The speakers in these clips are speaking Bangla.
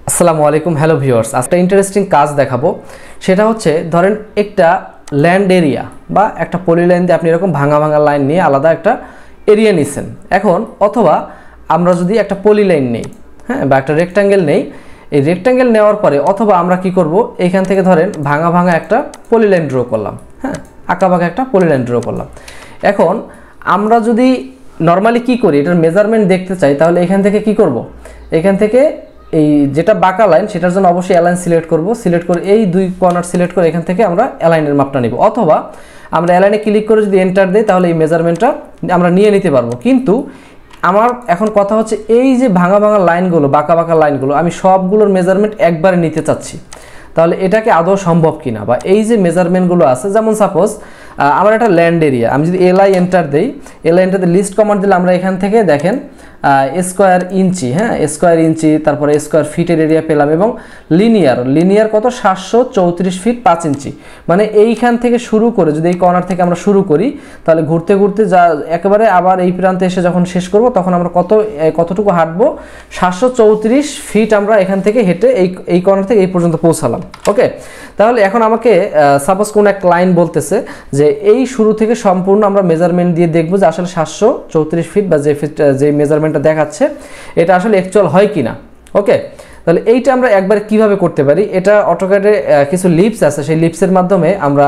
আসসালামু আলাইকুম, হ্যালো ভিউয়ার্স। আজকে ইন্টারেস্টিং কাজ দেখাবো। সেটা হচ্ছে ধরেন একটা ল্যান্ড এরিয়া বা একটা পলিলাইন দিয়ে আপনি এরকম ভাঙা ভাঙা লাইন নিয়ে আলাদা একটা এরিয়া নিছেন। এখন অথবা আমরা যদি একটা পলিলাইন নেই, হ্যাঁ, বা একটা রেক্ট্যাঙ্গেল নেই, এই রেক্ট্যাঙ্গেল নেওয়ার পরে অথবা আমরা কি করব, এইখান থেকে ধরেন ভাঙা ভাঙা একটা পলিলাইন ড্র করলাম, হ্যাঁ, আঁকা বাঁকা একটা পলিলাইন ড্র করলাম। এখন আমরা যদি নর্মালি কি করি, এটার মেজারমেন্ট দেখতে চাই, তাহলে এখান থেকে কি করব, এখান থেকে এই যেটা বাঁকা লাইন সেটার জন্য অবশ্যই অ্যালাইন সিলেক্ট করব। সিলেক্ট করে এই দুই কর্নার সিলেক্ট করে এখান থেকে আমরা অ্যালাইনের মাপটা নিব, অথবা আমরা অ্যালাইনে ক্লিক করে যদি এন্টার দিই তাহলে এই মেজারমেন্টটা আমরা নিয়ে নিতে পারবো। কিন্তু আমার এখন কথা হচ্ছে, এই যে ভাঙা ভাঙা লাইনগুলো, বাঁকা বাঁকা লাইনগুলো, আমি সবগুলোর মেজারমেন্ট একবারে নিতে চাচ্ছি। তাহলে এটাকে আদৌ সম্ভব কিনা, বা এই যে মেজারমেন্টগুলো আছে, যেমন সাপোজ আমার একটা ল্যান্ড এরিয়া, আমি যদি এলআই এন্টার দিই, এলআই এন্টার দিয়ে লিস্ট কমান্ড দিলে আমরা এখান থেকে দেখেন স্কোয়ার ইঞ্চি, হ্যাঁ, স্কোয়ার ইঞ্চি, তারপরে স্কোয়ার ফিটের এরিয়া পেলাম, এবং লিনিয়ার কত 734 ফিট 5 ইঞ্চি। মানে এইখান থেকে শুরু করে যদি এই কর্নার থেকে আমরা শুরু করি, তাহলে ঘুরতে ঘুরতে যা একেবারে আবার এই প্রান্তে এসে যখন শেষ করব, তখন আমরা কতটুকু হাঁটবো, 734 ফিট আমরা এখান থেকে হেঁটে এই কর্নার থেকে এই পর্যন্ত পৌঁছালাম। ওকে, তাহলে এখন আমাকে সাপোজ কোন এক লাইন বলতেছে যে এই শুরু থেকে সম্পূর্ণ আমরা মেজারমেন্ট দিয়ে দেখবো যে আসলে 734 ফিট বা যে মেজারমেন্টটা দেখাচ্ছে এটা আসলে অ্যাকচুয়াল হয় কিনা। ওকে, তাহলে এইটা আমরা একবার কিভাবে করতে পারি, এটা অটোক্যাডে কিছু লিপস আছে, সেই লিপসের মাধ্যমে আমরা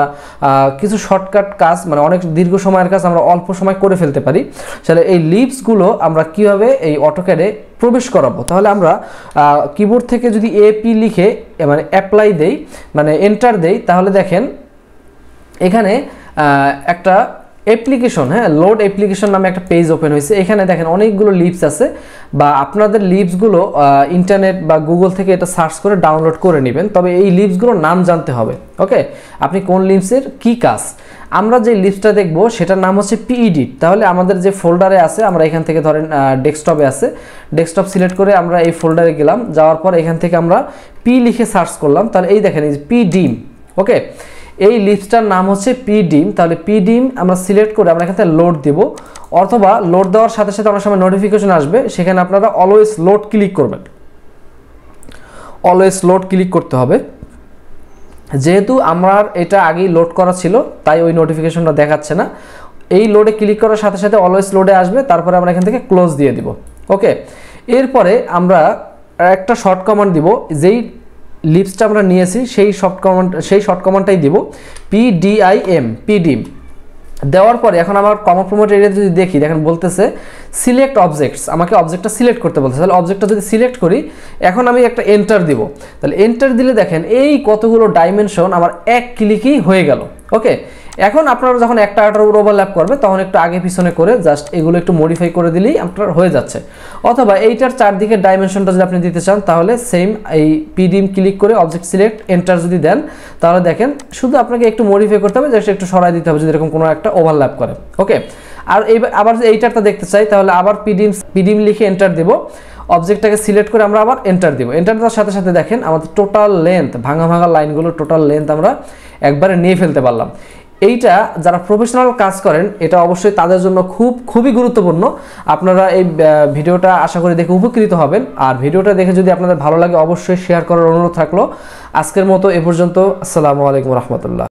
কিছু শর্টকাট কাজ, মানে অনেক দীর্ঘ সময়ের কাজ আমরা অল্প সময় করে ফেলতে পারি। তাহলে এই লিপসগুলো আমরা কিভাবে এই অটোক্যাডে প্রবেশ করাবো, তাহলে আমরা কিবোর্ড থেকে যদি এপি লিখে মানে অ্যাপ্লাই দেই, মানে এন্টার দেই, তাহলে দেখেন এখানে একটা অ্যাপ্লিকেশন, হ্যাঁ, লোড অ্যাপ্লিকেশন নামে একটা পেজ ওপেন হয়েছে। এখানে দেখেন অনেকগুলো লিপস আছে, বা আপনাদের লিপসগুলো ইন্টারনেট বা গুগল থেকে এটা সার্চ করে ডাউনলোড করে নেবেন। তবে এই লিপসগুলোর নাম জানতে হবে। ওকে, আপনি কোন লিপসের কি কাজ। আমরা যে লিপসটা দেখবো সেটার নাম হচ্ছে পিইডিট। তাহলে আমাদের যে ফোল্ডারে আছে, আমরা এখান থেকে ধরেন ডেস্কটপে আছে, ডেস্কটপ সিলেক্ট করে আমরা এই ফোল্ডারে গেলাম, যাওয়ার পর এখান থেকে আমরা পি লিখে সার্চ করলাম, তাহলে এই দেখেন এই যে পিডিম। ওকে, এই লিস্টটার নাম হচ্ছে পিডিম। তাহলে পিডিম আমরা সিলেক্ট করে আমরা এখান থেকে লোড দেব, অথবা লোড দেওয়ার সাথে সাথে অনেক সময় নোটিফিকেশন আসবে, সেখানে আপনারা অলওয়েজ লোড ক্লিক করবেন। অলওয়েজ লোড ক্লিক করতে হবে, যেহেতু আমার এটা আগেই লোড করা ছিল তাই ওই নোটিফিকেশনটা দেখাচ্ছে না। এই লোডে ক্লিক করার সাথে সাথে অলওয়েজ লোডে আসবে, তারপরে আমরা এখান থেকে ক্লোজ দিয়ে দিব। ওকে, এরপরে আমরা একটা শর্ট কমান্ড দিব, যেই লিপসটা আমরা নিয়েছি সেই শর্ট কমান্ডটাই দিব, পিডিম। দেওয়ার পরে এখন আমার কমা প্রমোট এরিয়া যদি দেখি, দেখেন বলতেছে সিলেক্ট অবজেক্টস, আমাকে অবজেক্টটা সিলেক্ট করতে বলতেছে। তাহলে অবজেক্টটা যদি সিলেক্ট করি, এখন আমি একটা এন্টার দিব। তাহলে এন্টার দিলে দেখেন এই কতগুলো ডাইমেনশন আমার এক ক্লিকেই হয়ে গেল। ওকে, এখন আপনারা যখন একটা আটার উপর ওভারল্যাপ করবে, তখন একটু আগে পিছনে করে জাস্ট এগুলো একটু মডিফাই করে দিলেই আপনার হয়ে যাচ্ছে। অথবা এইটার চারদিকে ডাইমেনশনটা যদি আপনি দিতে চান, তাহলে সেম এই পিডিম ক্লিক করে অবজেক্ট সিলেক্ট এন্টার যদি দেন, তাহলে দেখেন শুধু আপনাকে একটু মডিফাই করতে হবে, জাস্ট একটু সরাই দিতে হবে যদি এরকম কোনো একটা ওভারল্যাপ করে। ওকে, আর আবার যদি এইটারটা দেখতে চাই, তাহলে আবার পিডিম লিখে এন্টার দেবো, অবজেক্টটাকে সিলেক্ট করে আমরা আবার এন্টার দিব। এন্টার দেওয়ার সাথে সাথে দেখেন আমাদের টোটাল লেন্থ, ভাঙা ভাঙা লাইনগুলো টোটাল লেন্থ আমরা একবারে নিয়ে ফেলতে পারলাম। এইটা যারা প্রফেশনাল কাজ করেন, এটা অবশ্যই তাদের জন্য খুবই গুরুত্বপূর্ণ। আপনারা এই ভিডিওটা আশা করি দেখে উপকৃত হবেন, আর ভিডিওটা দেখে যদি আপনাদের ভালো লাগে অবশ্যই শেয়ার করার অনুরোধ থাকলো। আজকের মতো এ পর্যন্ত। আসসালামু আলাইকুম রহমতুল্লাহ।